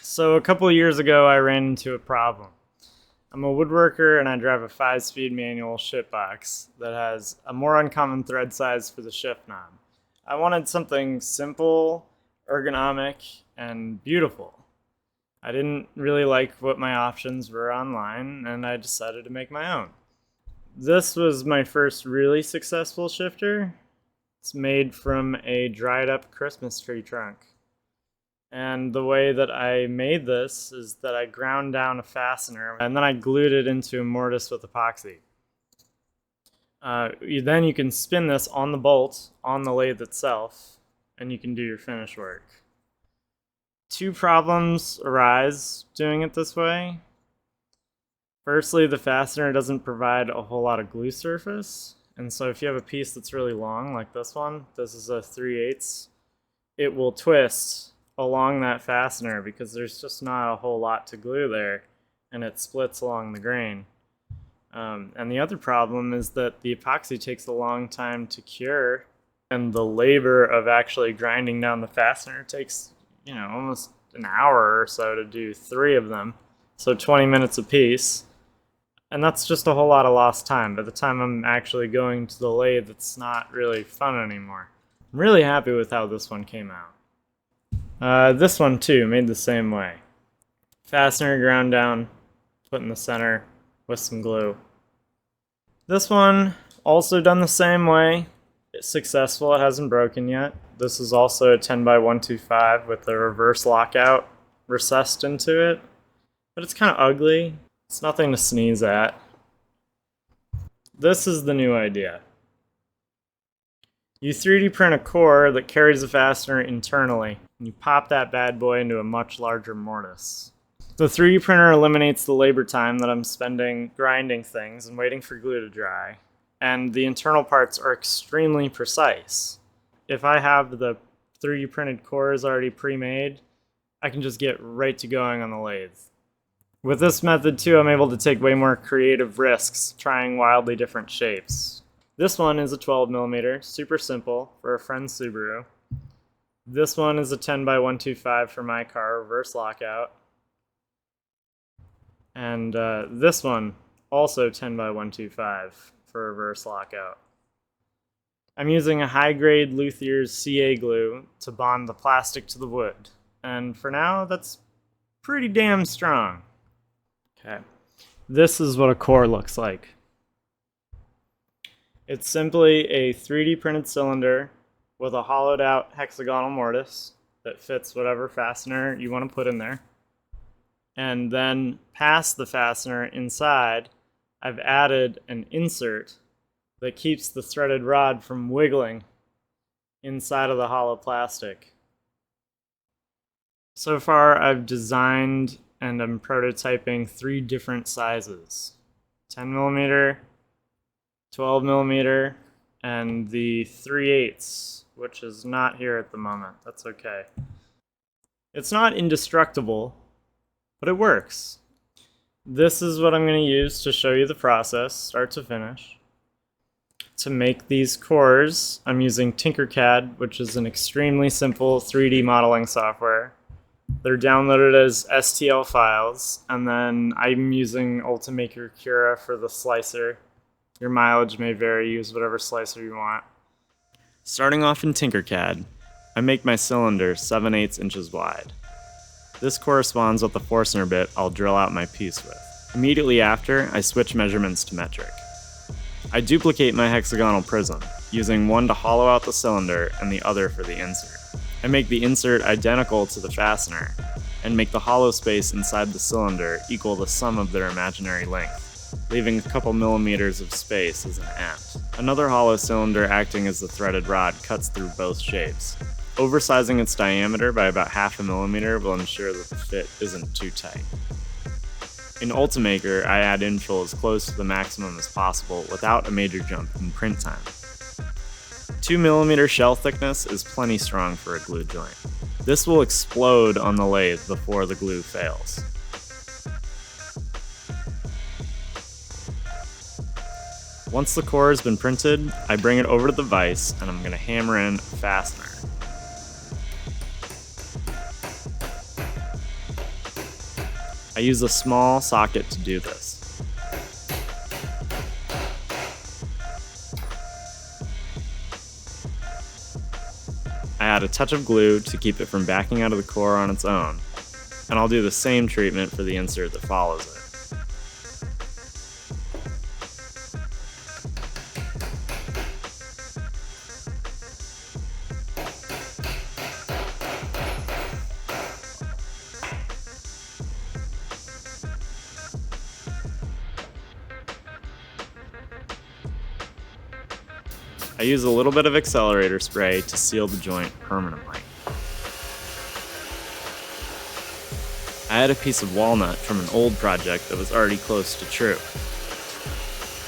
So a couple of years ago, I ran into a problem. I'm a woodworker and I drive a 5-speed manual shitbox that has a more uncommon thread size for the shift knob. I wanted something simple, ergonomic, and beautiful. I didn't really like what my options were online, and I decided to make my own. This was my first really successful shifter. It's made from a dried up Christmas tree trunk. And the way that I made this is that I ground down a fastener and then I glued it into a mortise with epoxy. Then you can spin this on the bolt on the lathe itself and you can do your finish work. Two problems arise doing it this way. Firstly, the fastener doesn't provide a whole lot of glue surface. And so if you have a piece that's really long, like this one, this is a 3/8, it will twist along that fastener because there's just not a whole lot to glue there, and it splits along the grain. And the other problem is that the epoxy takes a long time to cure, and the labor of actually grinding down the fastener takes, almost an hour or so to do 3 of them, so 20 minutes a piece. And that's just a whole lot of lost time. By the time I'm actually going to the lathe, it's not really fun anymore. I'm really happy with how this one came out. This one too, made the same way. Fastener ground down, put in the center with some glue. This one, also done the same way. It's successful, it hasn't broken yet. This is also a 10x125 with a reverse lockout recessed into it. But it's kind of ugly. It's nothing to sneeze at. This is the new idea. You 3D print a core that carries the fastener internally, and you pop that bad boy into a much larger mortise. The 3D printer eliminates the labor time that I'm spending grinding things and waiting for glue to dry, and the internal parts are extremely precise. If I have the 3D printed cores already pre-made, I can just get right to going on the lathe. With this method too, I'm able to take way more creative risks, trying wildly different shapes. This one is a 12mm, super simple, for a friend's Subaru. This one is a 10x125 for my car, reverse lockout. And this one, also 10x125 for reverse lockout. I'm using a high-grade Luthier's CA glue to bond the plastic to the wood. And for now, that's pretty damn strong. Okay, this is what a core looks like. It's simply a 3D printed cylinder with a hollowed out hexagonal mortise that fits whatever fastener you want to put in there. And then past the fastener inside, I've added an insert that keeps the threaded rod from wiggling inside of the hollow plastic. So far, I've designed and I'm prototyping 3 different sizes: 10mm, 12mm, and the 3/8, which is not here at the moment. That's okay. It's not indestructible, but it works. This is what I'm going to use to show you the process, start to finish. To make these cores, I'm using Tinkercad, which is an extremely simple 3D modeling software. They're downloaded as STL files, and then I'm using Ultimaker Cura for the slicer. Your mileage may vary, use whatever slicer you want. Starting off in Tinkercad, I make my cylinder 7/8 inches wide. This corresponds with the Forstner bit I'll drill out my piece with. Immediately after, I switch measurements to metric. I duplicate my hexagonal prism, using one to hollow out the cylinder and the other for the insert. I make the insert identical to the fastener, and make the hollow space inside the cylinder equal the sum of their imaginary length, leaving a couple millimeters of space as an end. Another hollow cylinder acting as the threaded rod cuts through both shapes. Oversizing its diameter by about 0.5 millimeter will ensure that the fit isn't too tight. In Ultimaker, I add infill as close to the maximum as possible without a major jump in print time. 2mm shell thickness is plenty strong for a glue joint. This will explode on the lathe before the glue fails. Once the core has been printed, I bring it over to the vise and I'm going to hammer in a fastener. I use a small socket to do this. I add a touch of glue to keep it from backing out of the core on its own, and I'll do the same treatment for the insert that follows it. I use a little bit of accelerator spray to seal the joint permanently. I had a piece of walnut from an old project that was already close to true.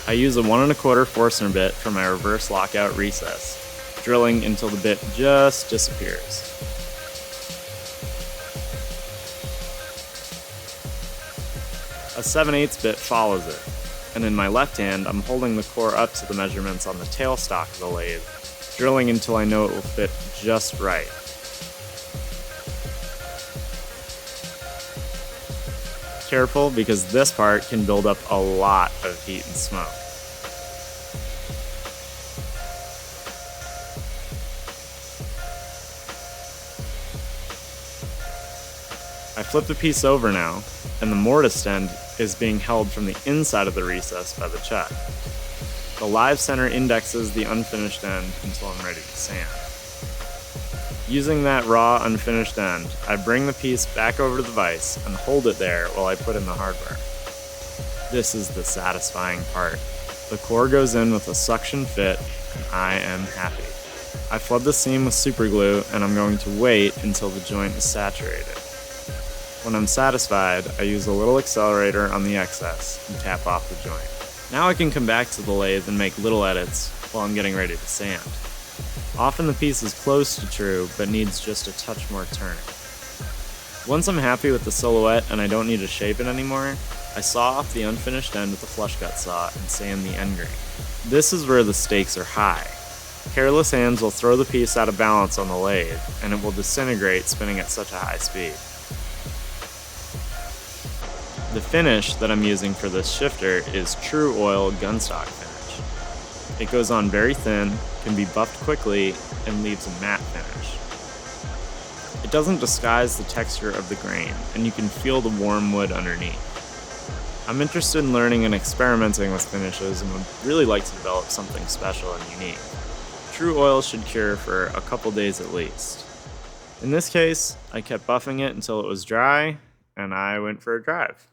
I use a 1 1/4 Forstner bit from my reverse lockout recess, drilling until the bit just disappears. A 7/8 bit follows it, and in my left hand I'm holding the core up to the measurements on the tailstock of the lathe, drilling until I know it will fit just right. Careful, because this part can build up a lot of heat and smoke. I flip the piece over now, and the mortise end is being held from the inside of the recess by the chuck. The live center indexes the unfinished end until I'm ready to sand. Using that raw, unfinished end, I bring the piece back over to the vise and hold it there while I put in the hardware. This is the satisfying part. The core goes in with a suction fit, and I am happy. I flood the seam with super glue, and I'm going to wait until the joint is saturated. When I'm satisfied, I use a little accelerator on the excess and tap off the joint. Now I can come back to the lathe and make little edits while I'm getting ready to sand. Often the piece is close to true, but needs just a touch more turning. Once I'm happy with the silhouette and I don't need to shape it anymore, I saw off the unfinished end with a flush cut saw and sand the end grain. This is where the stakes are high. Careless hands will throw the piece out of balance on the lathe, and it will disintegrate spinning at such a high speed. The finish that I'm using for this shifter is True Oil Gunstock finish. It goes on very thin, can be buffed quickly, and leaves a matte finish. It doesn't disguise the texture of the grain, and you can feel the warm wood underneath. I'm interested in learning and experimenting with finishes and would really like to develop something special and unique. True Oil should cure for a couple days at least. In this case, I kept buffing it until it was dry, and I went for a drive.